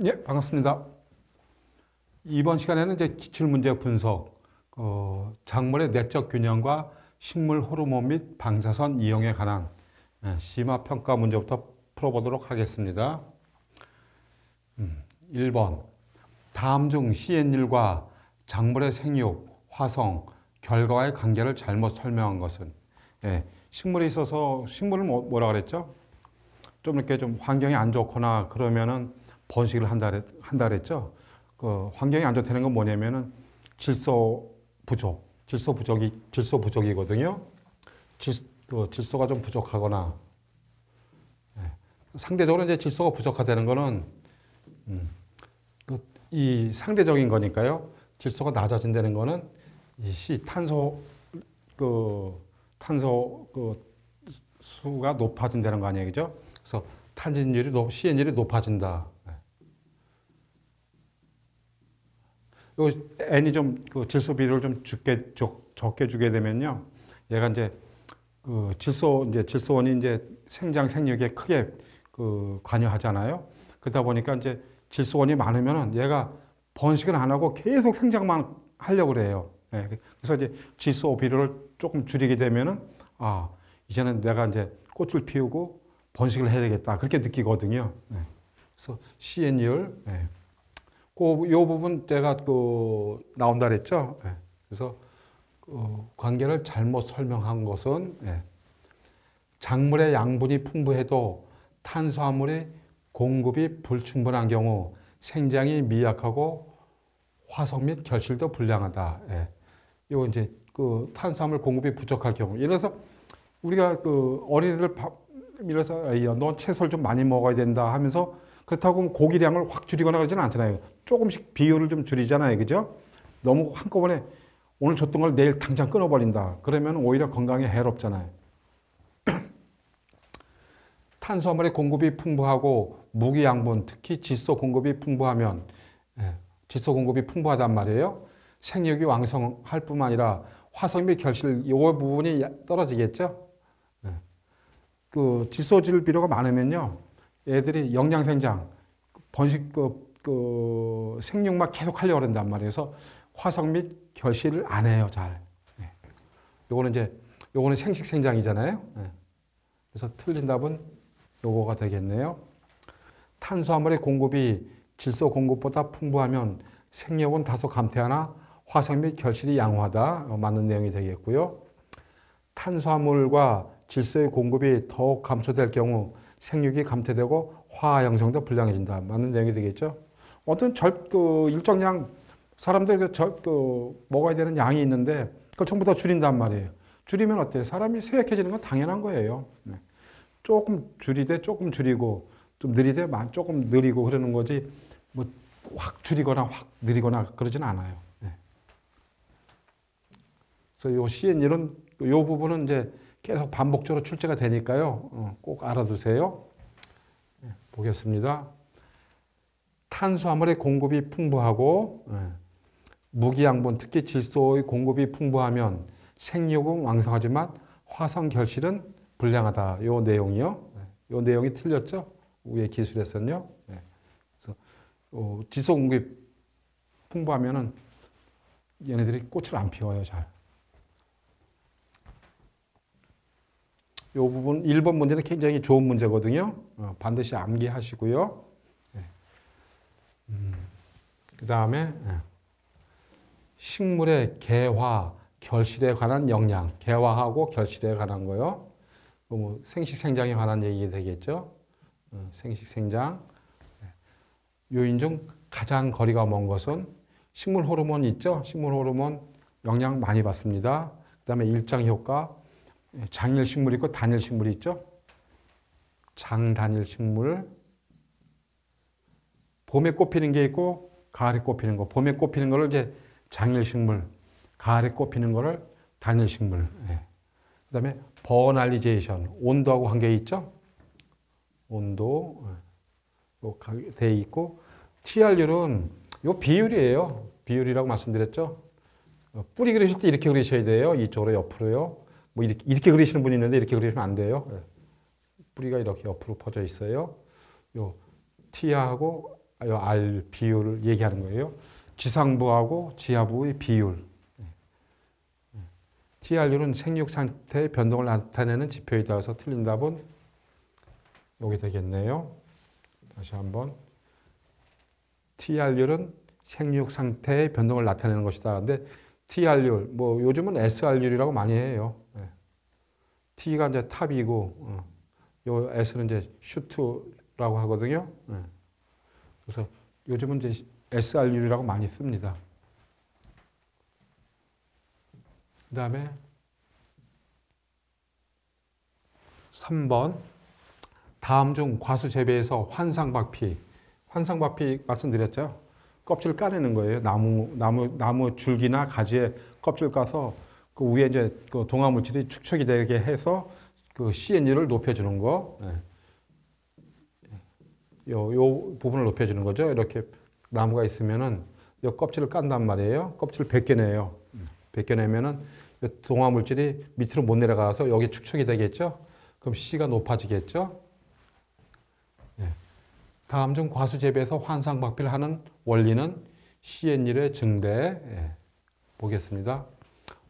예, 반갑습니다. 이번 시간에는 이제 기출문제 분석, 작물의 내적 균형과 식물 호르몬 및 방사선 이용에 관한 심화평가 문제부터 풀어보도록 하겠습니다. 1번. 다음 중 CN1과 작물의 생육, 화성, 결과의 관계를 잘못 설명한 것은? 식물이 있어서, 식물을 뭐라 그랬죠? 좀 이렇게 좀 환경이 안 좋거나 그러면은 번식을 한다 그랬죠. 그 환경이 안 좋다는 건 뭐냐면은 질소 부족이거든요. 질소가 좀 부족하거나, 상대적으로 이제 질소가 부족하다는 거는 이 상대적인 거니까요. 질소가 낮아진다는 거는 이 탄소 수가 높아진다는 거 아니에요, 그죠? 그래서 CN율이 높아진다. 요 N이 그 질소 비율을 좀 적게 주게 되면요. 얘가 이제 질소원이 이제 생장 생육에 크게 관여하잖아요. 그러다 보니까 이제 질소원이 많으면은 얘가 번식을 안 하고 계속 생장만 하려고 그래요. 그래서 이제 질소 비율을 조금 줄이게 되면은 이제는 내가 이제 꽃을 피우고 번식을 해야 되겠다. 그렇게 느끼거든요. 그래서 CN율. 요 부분 제가 나온다 그랬죠. 그래서 관계를 잘못 설명한 것은 작물의 양분이 풍부해도 탄수화물의 공급이 불충분한 경우 생장이 미약하고 화성 및 결실도 불량하다. 요 이제 탄수화물 공급이 부족할 경우. 예를 들어서 우리가 어린이들 예를 들어서 너 채소를 좀 많이 먹어야 된다 하면서 그렇다고 고기량을 확 줄이거나 그러지는 않잖아요. 조금씩 비율을 좀 줄이잖아요. 그죠? 너무 한꺼번에 오늘 줬던 걸 내일 당장 끊어버린다. 그러면 오히려 건강에 해롭잖아요. 탄수화물의 공급이 풍부하고 무기양분, 특히 질소 공급이 풍부하면, 질소 공급이 풍부하단 말이에요. 생육이 왕성할 뿐만 아니라 화성 및 결실, 이 부분이 떨어지겠죠? 질소질 비료가 많으면요. 애들이 영양 생장, 번식, 생육만 계속 하려고 한단 말이에요. 그래서 화성 및 결실을 안 해요, 잘. 요거는 생식 생장이잖아요. 그래서 틀린 답은 요거가 되겠네요. 탄수화물의 공급이 질소 공급보다 풍부하면 생육은 다소 감퇴하나 화성 및 결실이 양호하다. 맞는 내용이 되겠고요. 탄수화물과 질소의 공급이 더욱 감소될 경우 생육이 감퇴되고 화학 형성도 불량해진다. 맞는 내용이 되겠죠. 어떤 일정량 사람들 먹어야 되는 양이 있는데 그걸 전부 다 줄인단 말이에요. 줄이면 어때요? 사람이 쇠약해지는 건 당연한 거예요. 조금 줄이고 좀 느리되 조금 느리고 그러는 거지 뭐 확 줄이거나 확 느리거나 그러지는 않아요. 그래서 요 CN1은 요 부분은 이제 계속 반복적으로 출제가 되니까요. 꼭 알아두세요. 보겠습니다. 탄수화물의 공급이 풍부하고 무기양분, 특히 질소의 공급이 풍부하면 생육은 왕성하지만 화성 결실은 불량하다. 요 내용이요. 요 내용이 틀렸죠? 위에 기술에서는요. 그래서 질소 공급이 풍부하면은 얘네들이 꽃을 안 피워요, 잘. 이 부분 1번 문제는 굉장히 좋은 문제거든요. 반드시 암기하시고요. 그 다음에 식물의 개화, 결실에 관한 영양, 개화하고 결실에 관한 거요. 뭐 생식 생장에 관한 얘기 되겠죠. 생식 생장. 요인 중 가장 거리가 먼 것은 식물 호르몬 있죠. 식물 호르몬 영양 많이 받습니다. 그 다음에 일장 효과. 장일 식물이 있고 단일 식물이 있죠. 장단일 식물. 봄에 꽃피는 게 있고 가을에 꽃피는 거. 봄에 꽃피는 거를 이제 장일 식물, 가을에 꽃피는 거를 단일 식물. 그다음에 버널리제이션, 온도하고 관계 있죠. 온도 돼 있고 TR율은 요 비율이에요. 비율이라고 말씀드렸죠. 뿌리 그리실 때 이렇게 그리셔야 돼요. 이쪽으로 옆으로요. 뭐 이렇게 그리시는 분이 있는데 이렇게 그리시면 안 돼요. 뿌리가 이렇게 옆으로 퍼져 있어요. 요 T하고 R 비율을 얘기하는 거예요. 지상부하고 지하부의 비율. TR율은 생육 상태의 변동을 나타내는 지표이다. 해서 틀린 답은 여기 되겠네요. 다시 한번. TR율은 생육 상태의 변동을 나타내는 것이다. 근데 TR율, 뭐 요즘은 SR율이라고 많이 해요. T가 이제 탑이고, 요 S는 이제 슈트라고 하거든요. 그래서 요즘은 이제 SR율이라고 많이 씁니다. 그 다음에 3번. 다음 중 과수 재배에서 환상박피. 환상박피 말씀드렸죠? 껍질을 까내는 거예요. 나무 줄기나 가지에 껍질 까서 그 위에 이제 그 동화물질이 축적이 되게 해서 그 CNU를 높여주는 거. 요 부분을 높여주는 거죠. 이렇게 나무가 있으면은 요 껍질을 깐단 말이에요. 껍질을 벗겨내요. 벗겨내면은 동화물질이 밑으로 못 내려가서 여기 축적이 되겠죠. 그럼 C가 높아지겠죠. 다음 중 과수 재배에서 환상박피를 하는 원리는 CN율의 증대. 보겠습니다.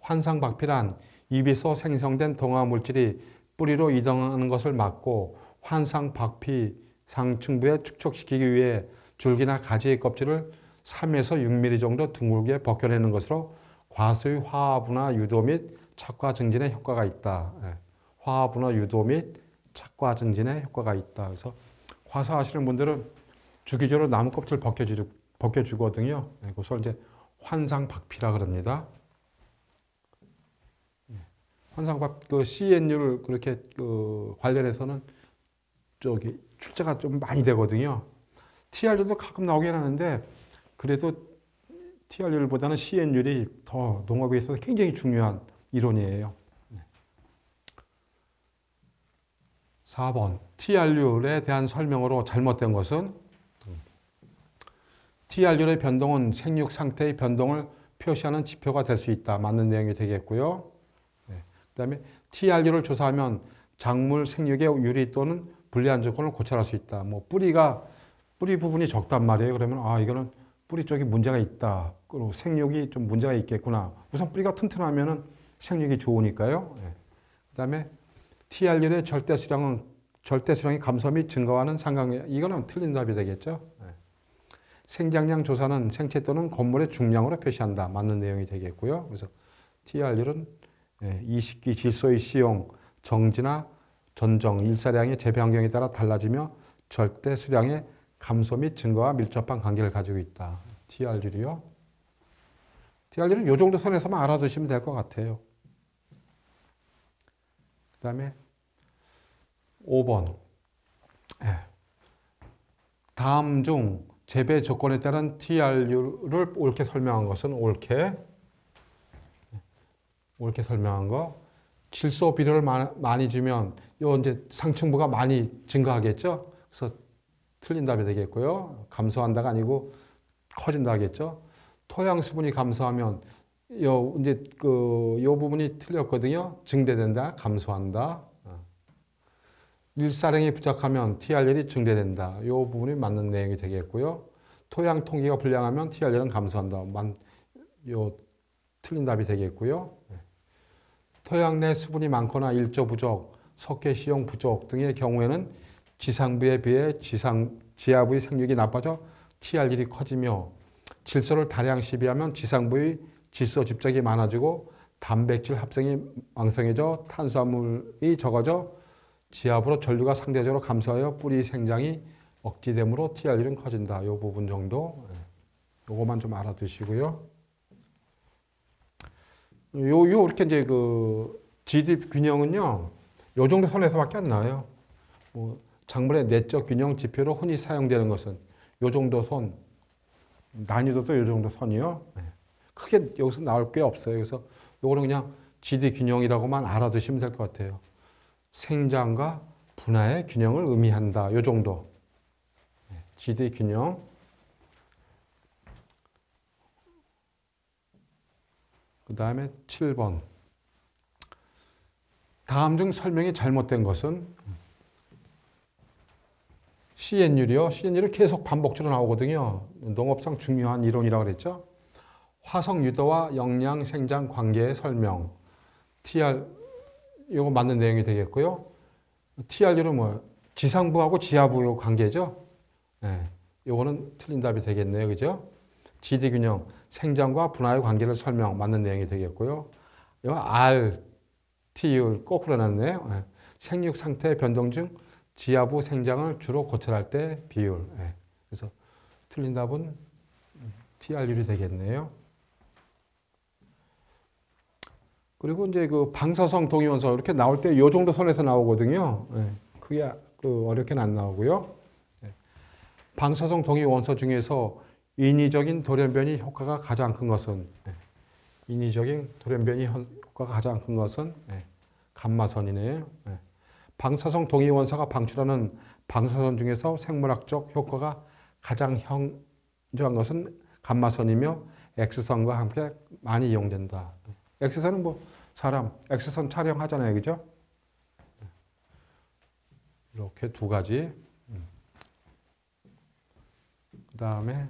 환상박피란 입에서 생성된 동화물질이 뿌리로 이동하는 것을 막고 환상박피 상층부에 축적시키기 위해 줄기나 가지의 껍질을 3에서 6mm 정도 둥글게 벗겨내는 것으로 과수의 화합이나 유도 및 착화 증진에 효과가 있다. 화합이나 유도 및 착화 증진에 효과가 있다. 그래서 과수하시는 분들은 주기적으로 나무 껍질 벗겨주거든요. 그것을 이제 환상박피라 그럽니다. 환상박 CN율 그렇게 관련해서는 저기 출제가 좀 많이 되거든요. TR율도 가끔 나오긴 하는데 그래서 TR율보다는 CN율이 더 농업에 있어서 굉장히 중요한 이론이에요. 4번. TR율에 대한 설명으로 잘못된 것은 TR율의 변동은 생육 상태의 변동을 표시하는 지표가 될 수 있다. 맞는 내용이 되겠고요. 그 다음에 TR율을 조사하면 작물 생육의 유리 또는 불리한 조건을 고찰할 수 있다. 뭐 뿌리 부분이 적단 말이에요. 그러면 이거는 뿌리 쪽에 문제가 있다. 그리고 생육이 좀 문제가 있겠구나. 우선 뿌리가 튼튼하면은 생육이 좋으니까요. 그 다음에 TR율의 절대 수량의 감소 및 증가와는 상관관계. 이거는 틀린 답이 되겠죠. 생장량 조사는 생체 또는 건물의 중량으로 표시한다. 맞는 내용이 되겠고요. 그래서 TR율은 이식기 질소의 시용, 정지나 전정, 일사량의 재배 환경에 따라 달라지며 절대 수량의 감소 및 증가와 밀접한 관계를 가지고 있다. TR율이요. TR율은 이 정도 선에서만 알아두시면 될 것 같아요. 그 다음에 5번. 다음 중 재배 조건에 따른 TR율을 옳게 설명한 것은 옳게 설명한 거. 질소 비료를 많이 주면 요 이제 상층부가 많이 증가하겠죠. 그래서 틀린 답이 되겠고요. 감소한다가 아니고 커진다 하겠죠. 토양 수분이 감소하면 요 이제 요 부분이 틀렸거든요. 증대된다, 감소한다. 일사량이 부족하면 TR율이 증대된다. 이 부분이 맞는 내용이 되겠고요. 토양 통기가 불량하면 TR율은 감소한다. 틀린 답이 되겠고요. 토양 내 수분이 많거나 일조 부족, 석회 시용 부족 등의 경우에는 지상부에 비해 지하부의 생육이 나빠져 TR율이 커지며 질소를 다량 시비하면 지상부의 질소 집적이 많아지고 단백질 합성이 왕성해져 탄수화물이 적어져 지하부로 전류가 상대적으로 감소하여 뿌리 생장이 억지되므로 TR율은 커진다. 이 부분 정도. 요거만 좀 알아두시고요. 이렇게 이제 GD 균형은요, 요 정도 선에서밖에 안 나와요. 작물의 내적 균형 지표로 흔히 사용되는 것은 요 정도 선, 난이도도 요 정도 선이요. 크게 여기서 나올 게 없어요. 그래서 요거는 그냥 GD 균형이라고만 알아두시면 될 것 같아요. 생장과 분화의 균형을 의미한다. 요 정도. GD 균형. 그 다음에 7번. 다음 중 설명이 잘못된 것은 CN율이요. CN율은 계속 반복적으로 나오거든요. 농업상 중요한 이론이라고 그랬죠. 화성 유도와 영양 생장 관계의 설명. TR, 이거 맞는 내용이 되겠고요. TR율은 뭐, 지상부하고 지하부의 관계죠. 네, 요거는 틀린 답이 되겠네요. 그죠? GD균형, 생장과 분화의 관계를 설명, 맞는 내용이 되겠고요. 이거 RT율 거꾸로 해놨네요. 네, 생육 상태의 변동 중 지하부 생장을 주로 고찰할 때 비율. 네, 그래서 틀린 답은 TR율이 되겠네요. 그리고 이제 그 방사성 동위원소 이렇게 나올 때 요 정도 선에서 나오거든요. 네, 그게 어렵게는 안 나오고요. 네, 방사성 동위원소 중에서 인위적인 돌연변이 효과가 가장 큰 것은 인위적인 돌연변이 효과가 가장 큰 것은 감마선이네요. 방사성 동위원소가 방출하는 방사선 중에서 생물학적 효과가 가장 현저한 것은 감마선이며 X선과 함께 많이 이용된다. X선은 뭐 사람 X선 촬영하잖아요. 그죠? 이렇게 두 가지. 그 다음에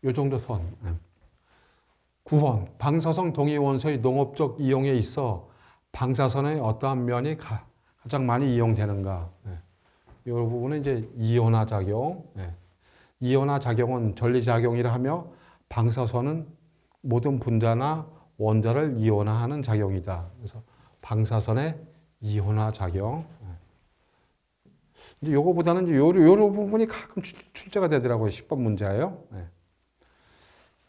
요 정도 선. 9번. 방사성 동위원소의 농업적 이용에 있어 방사선의 어떠한 면이 가장 많이 이용되는가. 이 부분은 이제 이온화 작용. 이온화 작용은 전리작용이라 하며 방사선은 모든 분자나 원자를 이온화하는 작용이다. 그래서 방사선의 이온화 작용. 이제 요거보다는 이제 요런 부분이 가끔 출제가 되더라고요. 10번 문제예요.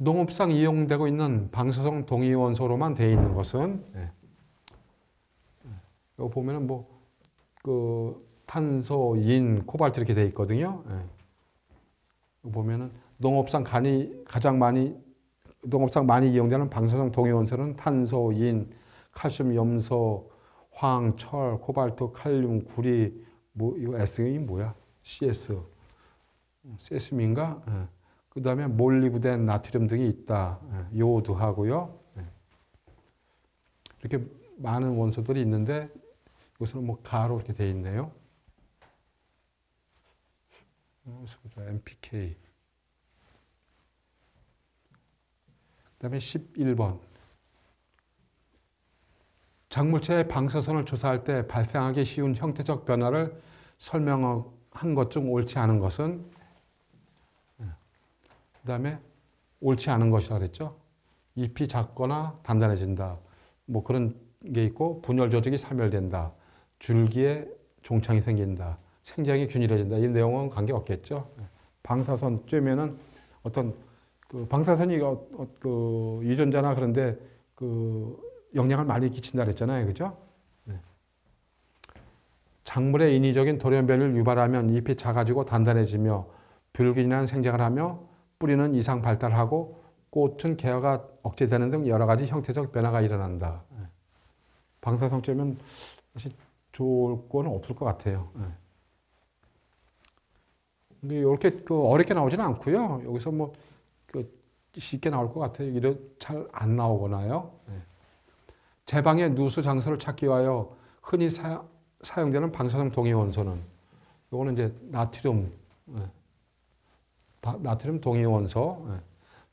농업상 이용되고 있는 방사성 동위원소로만 되어 있는 것은 이거 보면은 뭐 그 탄소, 인, 코발트 이렇게 되어 있거든요. 이거 보면은 농업상 농업상 많이 이용되는 방사성 동위원소는 탄소, 인, 칼슘, 염소, 황, 철, 코발트, 칼륨, 구리, 뭐 이거 S이 뭐야? CS, 세슘인가? 그 다음에 몰리브덴, 나트륨 등이 있다. 요오드하고요. 이렇게 많은 원소들이 있는데 이것은 뭐 가로 이렇게 되어 있네요. NPK. 그 다음에 11번. 작물체의 방사선을 조사할 때 발생하기 쉬운 형태적 변화를 설명한 것 중 옳지 않은 것은 그 다음에 옳지 않은 것이라 그랬죠. 잎이 작거나 단단해진다. 뭐 그런 게 있고 분열 조직이 사멸된다. 줄기에 종창이 생긴다. 생장이 균일해진다. 이 내용은 관계없겠죠. 방사선 쬐면은 어떤 그 방사선이 그 유전자나 그런데 그 영향을 많이 끼친다 그랬잖아요. 그죠? 작물의 인위적인 돌연변이를 유발하면 잎이 작아지고 단단해지며 불균일한 생장을 하며 뿌리는 이상 발달하고 꽃은 개화가 억제되는 등 여러 가지 형태적 변화가 일어난다. 방사성 쬐면 사실 좋을 거는 없을 것 같아요. 근데 이렇게 그 어렵게 나오지는 않고요. 여기서 뭐 쉽게 나올 것 같아요. 이래 잘 안 나오거나요. 제방의 누수 장소를 찾기 위하여 흔히 사용되는 방사성 동위원소는 이거는 이제 나트륨 동위원소,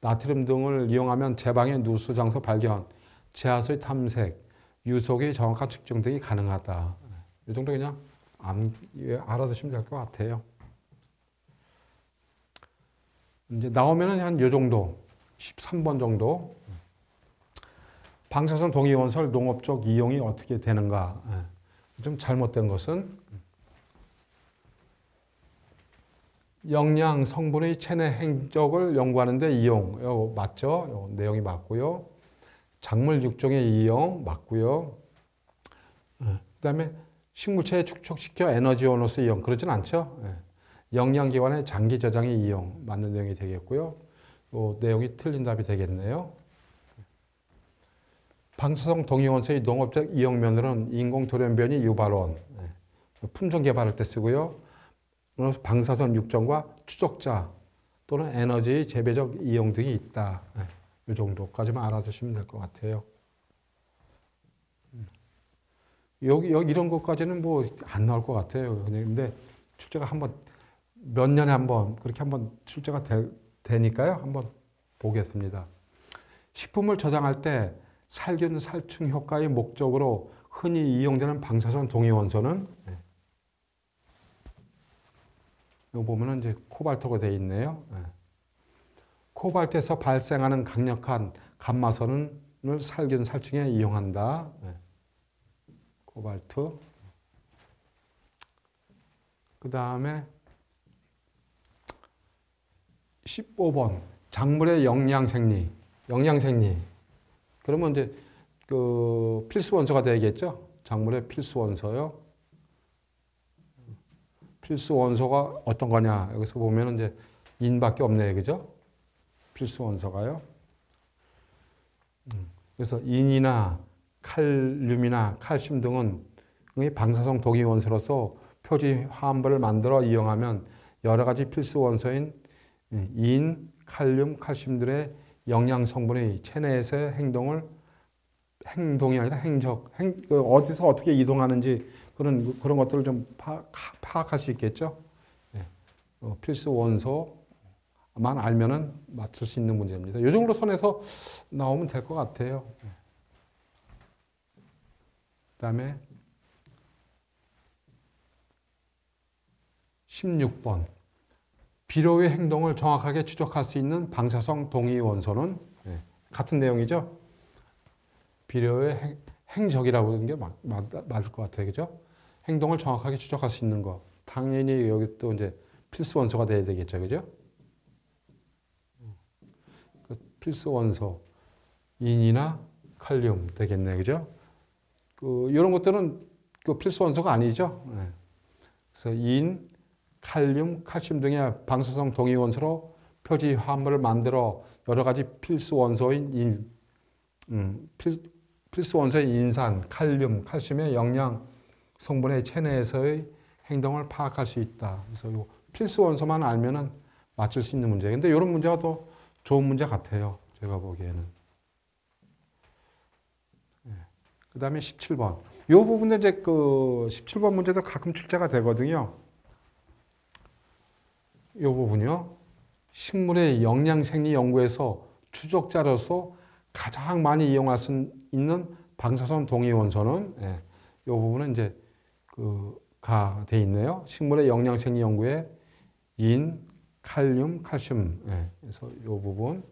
나트륨 등을 이용하면 제방의 누수 장소 발견, 제하수의 탐색, 유속의 정확한 측정 등이 가능하다. 이 정도 그냥 알아두시면 될 것 같아요. 이제 나오면은 한 요 정도, 13번 정도. 방사선 동위원소를 농업적 이용이 어떻게 되는가. 좀 잘못된 것은 영양 성분의 체내 행적을 연구하는 데 이용. 이거 맞죠? 이거 내용이 맞고요. 작물 육종의 이용 맞고요. 그다음에 식물체에 축적시켜 에너지원으로서 이용. 그러진 않죠? 영양기관의 장기 저장의 이용. 맞는 내용이 되겠고요. 이 내용이 틀린 답이 되겠네요. 방사성 동위원소의 농업적 이용면으로는 인공돌연변이 유발원, 품종 개발할 때 쓰고요. 방사선 육종과 추적자 또는 에너지 재배적 이용 등이 있다. 이 정도까지만 알아두시면 될 것 같아요. 여기 이런 것까지는 뭐 안 나올 것 같아요. 근데 출제가 몇 년에 한번 그렇게 한번 출제가 되니까요. 한번 보겠습니다. 식품을 저장할 때 살균 살충 효과의 목적으로 흔히 이용되는 방사선 동위원소는 여기 보면은 이제 코발트로 되어 있네요. 코발트에서 발생하는 강력한 감마선을 살균 살충에 이용한다. 코발트. 그 다음에 15번 작물의 영양생리. 그러면 이제 그 필수 원소가 되겠죠. 작물의 필수 원소요. 필수 원소가 어떤 거냐? 여기서 보면 이제 인밖에 없네요, 그죠? 필수 원소가요. 그래서 인이나 칼륨이나 칼슘 등은 방사성 동위 원소로서 표지 화합물을 만들어 이용하면 여러 가지 필수 원소인 인, 칼륨, 칼슘들의 영양 성분의 체내에서의 행동이 아니라 어디서 어떻게 이동하는지 그런 것들을 좀 파악할 수 있겠죠. 필수 원소만 알면은 맞출 수 있는 문제입니다. 이 정도 선에서 나오면 될 것 같아요. 그다음에 16번 비료의 행동을 정확하게 추적할 수 있는 방사성 동위 원소는 같은 내용이죠. 비료의 행적이라고 하는 게 맞을 것 같아요. 그죠? 행동을 정확하게 추적할 수 있는 거. 당연히 여기 또 이제 필수 원소가 돼야 되겠죠. 그죠? 그 필수 원소, 인이나 칼륨 되겠네. 그죠? 이런 것들은 그 필수 원소가 아니죠. 그래서 인, 칼륨, 칼슘 등의 방사성 동위 원소로 표지 화합물을 만들어 여러 가지 필수 원소인 인산, 칼륨, 칼슘의 영양 성분의 체내에서의 행동을 파악할 수 있다. 그래서 요 필수 원소만 알면은 맞출 수 있는 문제. 근데 이런 문제가 더 좋은 문제 같아요. 제가 보기에는. 그 다음에 17번. 이 부분도 이제 그 17번 문제도 가끔 출제가 되거든요. 이 부분이요. 식물의 영양생리 연구에서 추적자로서 가장 많이 이용할 수 있는 방사선 동위 원소는 이 부분은 이제 가 돼 있네요. 식물의 영양생리 연구에 인, 칼륨, 칼슘. 그래서 이 부분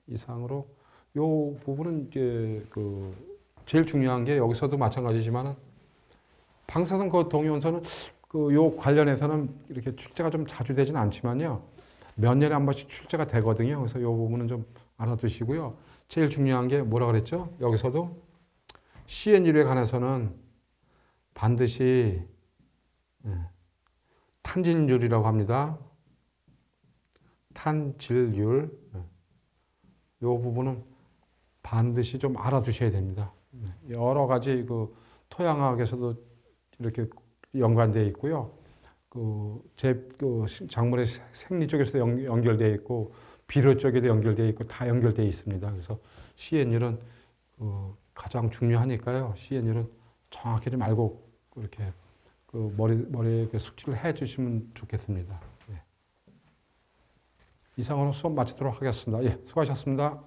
이상으로 이 부분은 이제 제일 중요한 게 여기서도 마찬가지지만 방사선 동위 원소는 요 관련해서는 이렇게 출제가 좀 자주 되지는 않지만요. 몇 년에 한 번씩 출제가 되거든요. 그래서 이 부분은 좀 알아두시고요. 제일 중요한 게 뭐라 그랬죠? 여기서도 CN율에 관해서는 반드시 탄질률이라고 합니다. 탄질률. 이 부분은 반드시 좀 알아두셔야 됩니다. 여러 가지 토양학에서도 이렇게 연관되어 있고요. 작물의 생리 쪽에서도 연결되어 있고, 비료 쪽에도 연결되어 있고, 다 연결되어 있습니다. 그래서 CN율은 가장 중요하니까요. CN율은 정확히 좀 알고 이렇게 머리에 숙지를 해 주시면 좋겠습니다. 이상으로 수업 마치도록 하겠습니다. 수고하셨습니다.